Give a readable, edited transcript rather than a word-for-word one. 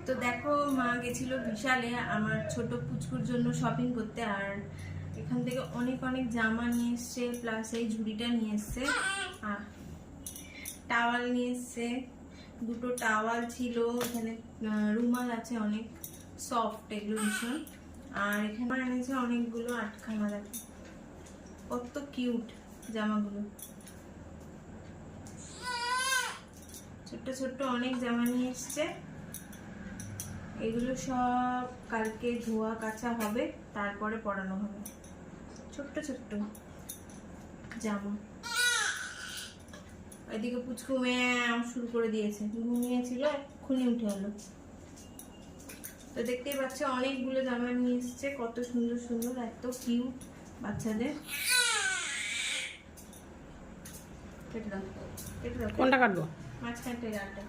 তো দেখো মা গেছিল বিশালে আমার ছোট পুচকুর জন্য শপিং করতে, আর এখান থেকে অনেক অনেক জামা নিয়ে এসছে, প্লাস এই ঝুড়িটা নিয়ে এসছে, আর টাওয়াল নিয়ে এসছে। দুটো টাওয়াল ছিল, এখানে রুমাল আছে অনেক সফট, এগুলো ভীষণ। আর এখানে এনেছে অনেকগুলো আটখানা, দেখো কত কিউট জামাগুলো, ছোট্ট ছোট্ট অনেক জামা নিয়ে এসছে। এগুলো সব কালকে ধোয়া কাচা হবে, তারপরে পরানো হবে। ছোট্ট ছোট্ট জামা। এদিকে পুচকু ম্যাও শুরু করে দিয়েছে, ঘুমিয়েছিল এক্ষুনি উঠে এলো। তো দেখতেই পাচ্ছ অনেকগুলো জামা নিয়ে এসছে, কত সুন্দর সুন্দর, এত কিউট বাচ্চাদের। কেটে দাও, কেটে দাও। কোনটা কাটবো? মাঝখানটা গাটা